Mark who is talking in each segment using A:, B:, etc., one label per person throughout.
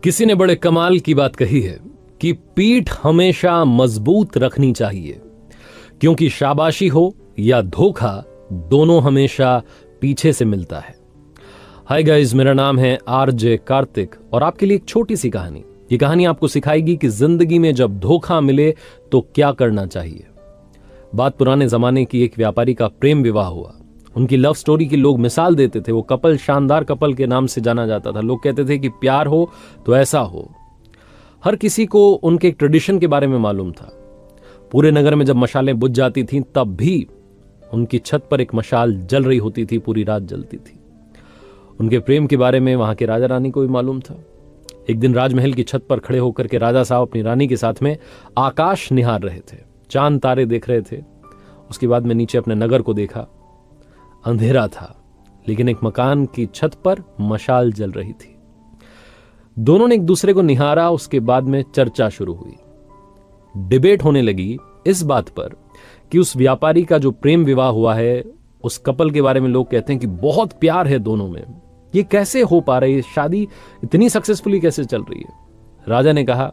A: किसी ने बड़े कमाल की बात कही है कि पीठ हमेशा मजबूत रखनी चाहिए, क्योंकि शाबाशी हो या धोखा दोनों हमेशा पीछे से मिलता है। हाय गाइस, मेरा नाम है आरजे कार्तिक और आपके लिए एक छोटी सी कहानी। ये कहानी आपको सिखाएगी कि जिंदगी में जब धोखा मिले तो क्या करना चाहिए। बात पुराने जमाने की एक व्यापारी का प्रेम विवाह हुआ। उनकी लव स्टोरी की लोग मिसाल देते थे। वो कपल शानदार कपल के नाम से जाना जाता था। लोग कहते थे कि प्यार हो तो ऐसा हो। हर किसी को उनके एक ट्रेडिशन के बारे में मालूम था। पूरे नगर में जब मशालें बुझ जाती थीं तब भी उनकी छत पर एक मशाल जल रही होती थी, पूरी रात जलती थी। उनके प्रेम के बारे में वहां के राजा रानी को भी मालूम था। एक दिन राजमहल की छत पर खड़े होकर के राजा साहब अपनी रानी के साथ में आकाश निहार रहे थे, चांद तारे देख रहे थे। उसके बाद में नीचे अपने नगर को देखा। अंधेरा था, लेकिन एक मकान की छत पर मशाल जल रही थी। दोनों ने एक दूसरे को निहारा। उसके बाद में चर्चा शुरू हुई। डिबेट होने लगी इस बात पर कि उस व्यापारी का जो प्रेम विवाह हुआ है, उस कपल के बारे में लोग कहते हैं कि बहुत प्यार है दोनों में। ये कैसे हो पा रही है? शादी इतनी सक्सेसफुली कैसे चल रही है? राजा ने कहा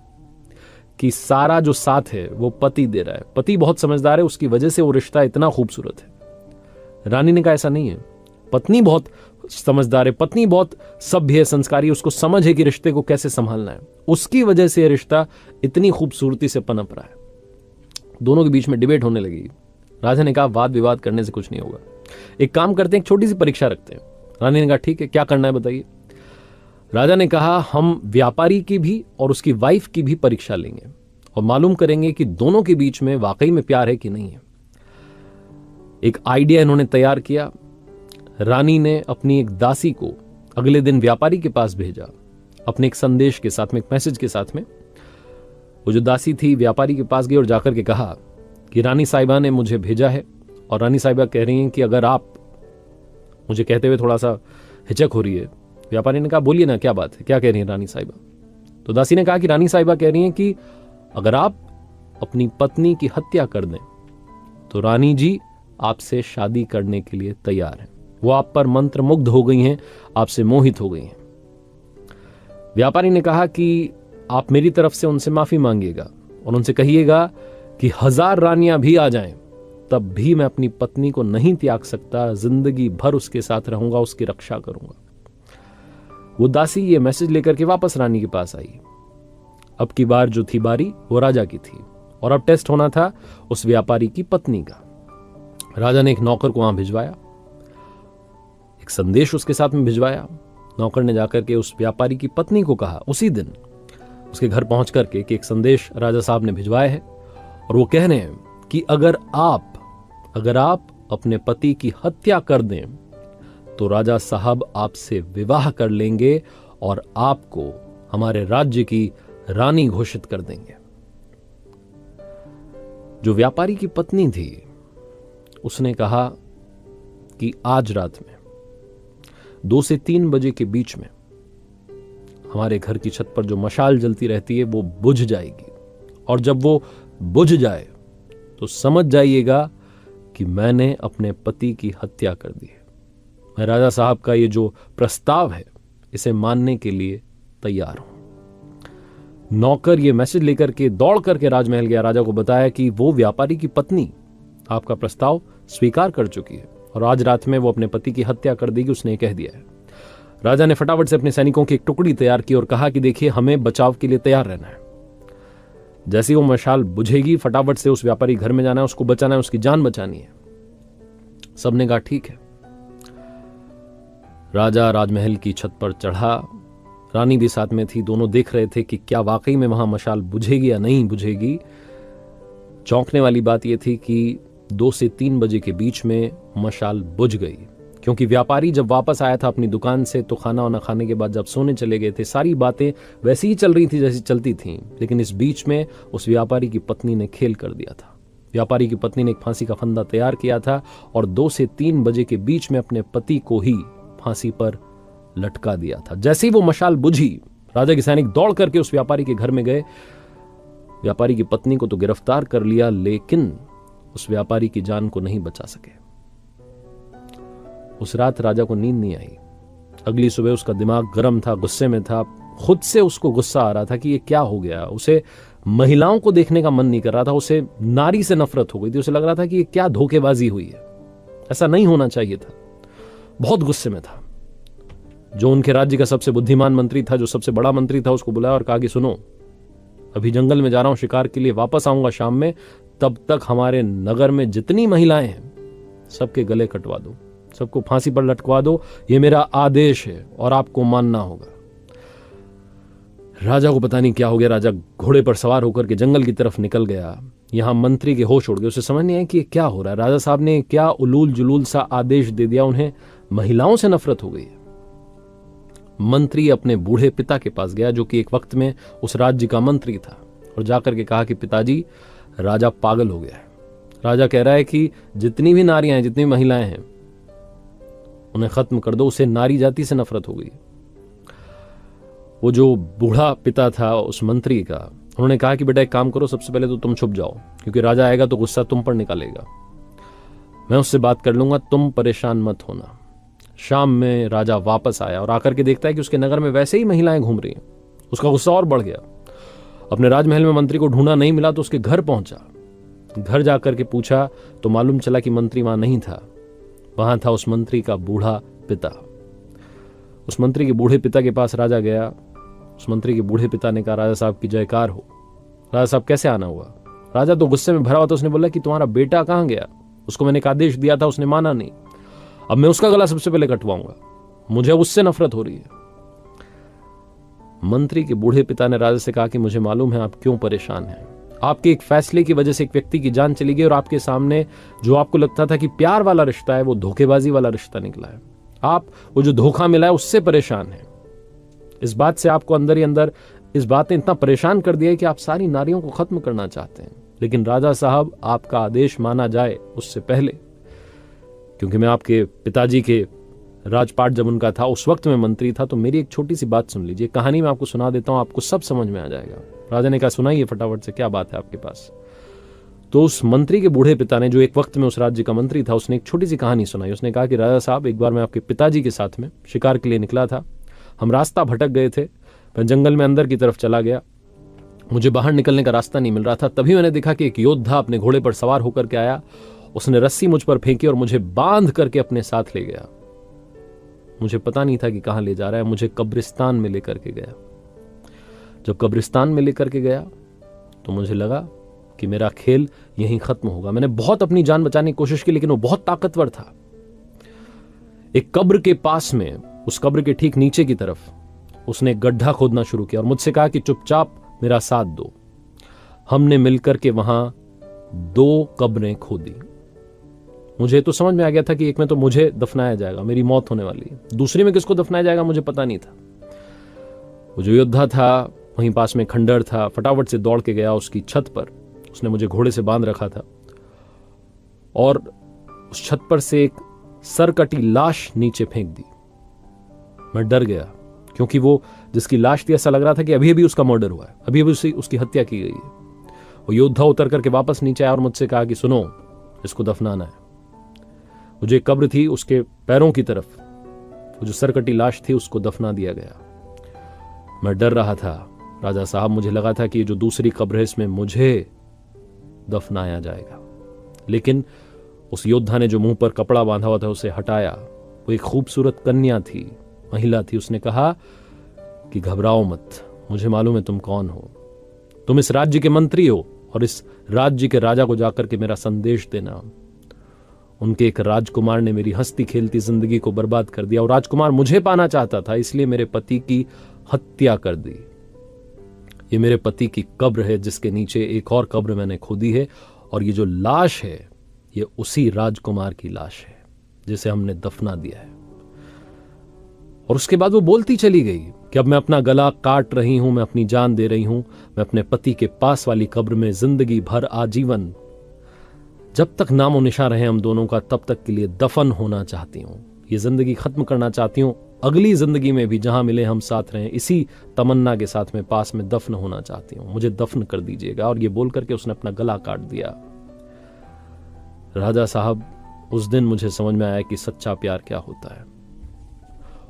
A: कि सारा जो साथ है वो पति दे रहा है। पति बहुत समझदार है, उसकी वजह से वो रिश्ता इतना खूबसूरत है। रानी ने कहा ऐसा नहीं है, पत्नी बहुत समझदार है, पत्नी बहुत सभ्य है, संस्कारी है, उसको समझ है कि रिश्ते को कैसे संभालना है। उसकी वजह से रिश्ता इतनी खूबसूरती से पनप रहा है। दोनों के बीच में डिबेट होने लगी। राजा ने कहा वाद विवाद करने से कुछ नहीं होगा, एक काम करते हैं, एक छोटी सी परीक्षा रखते हैं। रानी ने कहा ठीक है, क्या करना है बताइए। राजा ने कहा हम व्यापारी की भी और उसकी वाइफ की भी परीक्षा लेंगे और मालूम करेंगे कि दोनों के बीच में वाकई में प्यार है कि नहीं है। एक आइडिया इन्होंने तैयार किया। रानी ने अपनी एक दासी को अगले दिन व्यापारी के पास भेजा, अपने एक संदेश के साथ में, एक मैसेज के साथ में। वो जो दासी थी व्यापारी के पास गई और जाकर के कहा कि रानी साहिबा ने मुझे भेजा है और रानी साहिबा कह रही हैं कि अगर आप, मुझे कहते हुए थोड़ा सा हिचक हो रही है। व्यापारी ने कहा बोलिए ना, क्या बात है, क्या कह रही है रानी साहिबा? तो दासी ने कहा कि रानी साहिबा कह रही हैं कि अगर आप अपनी पत्नी की हत्या कर दें तो रानी जी आपसे शादी करने के लिए तैयार हैं। वो आप पर मंत्र मुग्ध हो गई हैं, आपसे मोहित हो गई हैं। व्यापारी ने कहा कि आप मेरी तरफ से उनसे माफी मांगिएगा और उनसे कहिएगा कि 1000 रानियां भी आ जाएं तब भी मैं अपनी पत्नी को नहीं त्याग सकता, जिंदगी भर उसके साथ रहूंगा, उसकी रक्षा करूंगा। वो दासी ये मैसेज लेकर के वापस रानी के पास आई। अब की बार जो थी बारी वो राजा की थी और अब टेस्ट होना था उस व्यापारी की पत्नी का। राजा ने एक नौकर को वहां भिजवाया, एक संदेश उसके साथ में भिजवाया। नौकर ने जाकर के उस व्यापारी की पत्नी को कहा उसी दिन उसके घर पहुंच करके कि एक संदेश राजा साहब ने भिजवाया है और वो कह रहे हैं कि अगर आप अपने पति की हत्या कर दें तो राजा साहब आपसे विवाह कर लेंगे और आपको हमारे राज्य की रानी घोषित कर देंगे। जो व्यापारी की पत्नी थी उसने कहा कि आज रात में 2 से 3 बजे के बीच में हमारे घर की छत पर जो मशाल जलती रहती है वो बुझ जाएगी और जब वो बुझ जाए तो समझ जाइएगा कि मैंने अपने पति की हत्या कर दी है। मैं राजा साहब का ये जो प्रस्ताव है इसे मानने के लिए तैयार हूं। नौकर ये मैसेज लेकर के दौड़ करके राजमहल गया। राजा को बताया कि वो व्यापारी की पत्नी आपका प्रस्ताव स्वीकार कर चुकी है और आज रात में वो अपने पति की हत्या कर देगी, उसने कह दिया है। राजा ने फटाफट से अपने सैनिकों की एक टुकड़ी तैयार की और कहा कि देखिए हमें बचाव के लिए तैयार रहना है। जैसे वो मशाल बुझेगी फटाफट से उस व्यापारी घर में जाना है, उसको बचाना है, उसकी जान बचानी है। सबने कहा ठीक है। राजा राजमहल की छत पर चढ़ा, रानी भी साथ में थी। दोनों देख रहे थे कि क्या वाकई में वहां मशाल बुझेगी या नहीं बुझेगी। चौंकने वाली बात यह थी कि 2 से 3 बजे के बीच में मशाल बुझ गई, क्योंकि व्यापारी जब वापस आया था अपनी दुकान से तो खाना वाना खाने के बाद जब सोने चले गए थे, सारी बातें वैसी ही चल रही थी जैसी चलती थीं। लेकिन इस बीच में उस व्यापारी की पत्नी ने खेल कर दिया था। व्यापारी की पत्नी ने एक फांसी का फंदा तैयार किया था और 2 से 3 बजे के बीच में अपने पति को ही फांसी पर लटका दिया था। जैसे ही वो मशाल बुझी, राजा के सैनिक दौड़ करके उस व्यापारी के घर में गए। व्यापारी की पत्नी को तो गिरफ्तार कर लिया, लेकिन उस व्यापारी की जान को नहीं बचा सके। उस रात राजा को नींद नहीं आई। अगली सुबह उसका दिमाग गर्म था, गुस्से में था, खुद से उसको गुस्सा आ रहा था कि ये क्या हो गया। उसे महिलाओं को देखने का मन नहीं कर रहा था, उसे नारी से नफरत हो गई थी। उसे लग रहा था कि ये क्या धोखेबाजी हुई है, ऐसा नहीं होना चाहिए था। बहुत गुस्से में था। जो उनके राज्य का सबसे बुद्धिमान मंत्री था, जो सबसे बड़ा मंत्री था, उसको बुलाया और कहा कि सुनो, अभी जंगल में जा रहा हूं शिकार के लिए, वापस आऊंगा शाम में, तब तक हमारे नगर में जितनी महिलाएं हैं सबके गले कटवा दो, सबको फांसी पर लटकवा दो, ये मेरा आदेश है और आपको मानना होगा। राजा को पता नहीं क्या हो गया। राजा घोड़े पर सवार होकर के जंगल की तरफ निकल गया। यहां मंत्री के होश उड़ गए। उसे समझ नहीं आया कि ये क्या हो रहा है। राजा साहब ने क्या उलूल जुलूल सा आदेश दे दिया, उन्हें महिलाओं से नफरत हो गई। मंत्री अपने बूढ़े पिता के पास गया, जो कि एक वक्त में उस राज्य का मंत्री था, और जाकर के कहा कि पिताजी, राजा पागल हो गया है। राजा कह रहा है कि जितनी भी नारियां हैं, जितनी महिलाएं हैं, उन्हें खत्म कर दो। उसे नारी जाति से नफरत हो गई। वो जो बूढ़ा पिता था उस मंत्री का, उन्होंने कहा कि बेटा एक काम करो, सबसे पहले तो तुम छुप जाओ, क्योंकि राजा आएगा तो गुस्सा तुम पर निकालेगा। मैं उससे बात कर लूंगा, तुम परेशान मत होना। शाम में राजा वापस आया और आकर के देखता है कि उसके नगर में वैसे ही महिलाएं घूम रही हैं। उसका गुस्सा और बढ़ गया। अपने राजमहल में मंत्री को ढूंढा, नहीं मिला तो उसके घर पहुंचा। घर जाकर के पूछा तो मालूम चला कि मंत्री वहां नहीं था। वहां था उस मंत्री का बूढ़ा पिता। उस मंत्री के बूढ़े पिता के पास राजा गया। उस मंत्री के बूढ़े पिता ने कहा, राजा साहब की जयकार हो। राजा साहब कैसे आना हुआ? राजा तो गुस्से में भरा हुआ था। उसने बोला कि तुम्हारा बेटा कहां गया? उसको मैंने एक आदेश दिया था, उसने माना नहीं। अब मैं उसका गला सबसे पहले कटवाऊंगा, मुझे उससे नफरत हो रही है। मंत्री के बूढ़े पिता ने राजा से कहा कि मुझे मालूम है आप क्यों परेशान हैं। आपके एक फैसले की वजह से एक व्यक्ति की जान चली गई, और आपके सामने जो आपको लगता था कि प्यार वाला रिश्ता है, वो धोखेबाजी वाला रिश्ता निकला है। आप वो जो धोखा मिला है उससे परेशान हैं। इस बात से आपको अंदर ही अंदर इस बात ने इतना परेशान कर दिया है कि आप सारी नारियों को खत्म करना चाहते हैं। लेकिन राजा साहब, आपका आदेश माना जाए उससे पहले, क्योंकि मैं आपके पिताजी के राजपाट जब उनका था, उस वक्त में मंत्री था, तो मेरी एक छोटी सी बात सुन लीजिए। कहानी मैं आपको सुना देता हूं, आपको सब समझ में आ जाएगा। राजा ने कहा, सुनाइए फटाफट से, क्या बात है आपके पास? तो उस मंत्री के बूढ़े पिता ने, जो एक वक्त में उस राज्य का मंत्री था, उसने एक छोटी सी कहानी सुनाई। उसने कहा कि राजा साहब, एक बार मैं आपके पिताजी के साथ में शिकार के लिए निकला था। हम रास्ता भटक गए थे। मैं जंगल में अंदर की तरफ चला गया। मुझे बाहर निकलने का रास्ता नहीं मिल रहा था। तभी मैंने देखा कि एक योद्धा अपने घोड़े पर सवार होकर के आया। उसने रस्सी मुझ पर फेंकी और मुझे बांध करके अपने साथ ले गया। मुझे पता नहीं था कि कहां ले जा रहा है। मुझे कब्रिस्तान में लेकर के गया। जब कब्रिस्तान में लेकर के गया तो मुझे लगा कि मेरा खेल यहीं खत्म होगा। मैंने बहुत अपनी जान बचाने की कोशिश की, लेकिन वो बहुत ताकतवर था। एक कब्र के पास में, उस कब्र के ठीक नीचे की तरफ, उसने गड्ढा खोदना शुरू किया और मुझसे कहा कि चुपचाप मेरा साथ दो। हमने मिलकर के वहां 2 कब्रें खोदी। मुझे तो समझ में आ गया था कि एक में तो मुझे दफनाया जाएगा, मेरी मौत होने वाली है। दूसरी में किसको दफनाया जाएगा मुझे पता नहीं था। वो जो योद्धा था, वहीं पास में खंडर था। फटाफट से दौड़ के गया उसकी छत पर। उसने मुझे घोड़े से बांध रखा था और उस छत पर से एक सरकटी लाश नीचे फेंक दी। मैं डर गया, क्योंकि वो जिसकी लाश थी, ऐसा लग रहा था कि अभी अभी उसका मर्डर हुआ है, अभी अभी उसकी हत्या की गई है। वो योद्धा उतर करके वापस नीचे आया और मुझसे कहा कि सुनो, इसको दफनाना है। वो जो एक कब्र थी, उसके पैरों की तरफ वो जो सरकटी लाश थी, उसको दफना दिया गया। मैं डर रहा था राजा साहब। मुझे लगा था कि ये जो दूसरी कब्र है, इसमें मुझे दफनाया जाएगा। लेकिन उस योद्धा ने जो मुंह पर कपड़ा बांधा हुआ था उसे हटाया। वो एक खूबसूरत कन्या थी, महिला थी। उसने कहा कि घबराओ मत, मुझे मालूम है तुम कौन हो। तुम इस राज्य के मंत्री हो और इस राज्य के राजा को जाकर के मेरा संदेश देना। उनके एक राजकुमार ने मेरी हंसती खेलती जिंदगी को बर्बाद कर दिया, और राजकुमार मुझे पाना चाहता था, इसलिए मेरे पति की हत्या कर दी। ये मेरे पति की कब्र है, जिसके नीचे एक और कब्र मैंने खोदी है, और ये जो लाश है, ये उसी राजकुमार की लाश है जिसे हमने दफना दिया है। और उसके बाद वो बोलती चली गई कि अब मैं अपना गला काट रही हूं, मैं अपनी जान दे रही हूं, मैं अपने पति के पास वाली कब्र में जिंदगी भर आजीवन, जब तक नामो निशा रहे हम दोनों का, तब तक के लिए दफन होना चाहती हूं। ये जिंदगी खत्म करना चाहती हूं। अगली जिंदगी में भी जहां मिले हम साथ रहें, इसी तमन्ना के साथ में पास में दफन होना चाहती हूं। मुझे दफन कर दीजिएगा। और ये बोल करके उसने अपना गला काट दिया। राजा साहब, उस दिन मुझे समझ में आया कि सच्चा प्यार क्या होता है।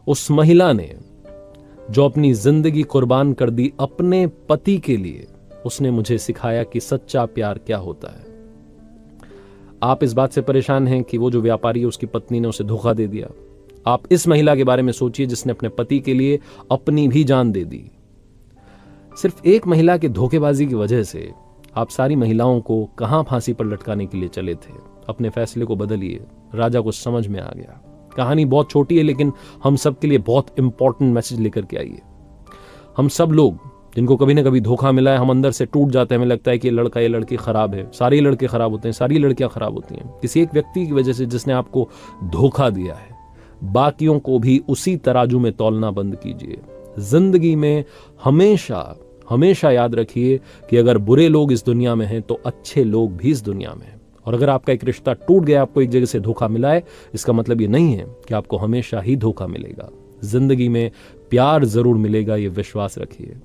A: उस महिला ने जो अपनी जिंदगी कुर्बान कर दी अपने पति के लिए, उसने मुझे सिखाया कि सच्चा प्यार क्या होता है। आप इस बात से परेशान हैं कि वो जो व्यापारी है उसकी पत्नी ने उसे धोखा दे दिया। आप इस महिला के बारे में सोचिए जिसने अपने पति के लिए अपनी भी जान दे दी। सिर्फ एक महिला के धोखेबाजी की वजह से आप सारी महिलाओं को कहां फांसी पर लटकाने के लिए चले थे। अपने फैसले को बदलिए। राजा को समझ में आ गया। कहानी बहुत छोटी है लेकिन हम सब के लिए बहुत इंपॉर्टेंट मैसेज लेकर के आई है। हम सब लोग जिनको कभी ना कभी धोखा मिला है, हम अंदर से टूट जाते हैं। हमें लगता है कि ये लड़का ये लड़की खराब है। सारे लड़के खराब होते हैं, सारी लड़कियां खराब होती हैं। किसी एक व्यक्ति की वजह से जिसने आपको धोखा दिया है, बाकियों को भी उसी तराजू में तौलना बंद कीजिए। जिंदगी में हमेशा हमेशा याद रखिए कि अगर बुरे लोग इस दुनिया में हैं तो अच्छे लोग भी इस दुनिया में हैं। और अगर आपका एक रिश्ता टूट गया, आपको एक जगह से धोखा मिला है, इसका मतलब ये नहीं है कि आपको हमेशा ही धोखा मिलेगा। जिंदगी में प्यार जरूर मिलेगा, ये विश्वास रखिए।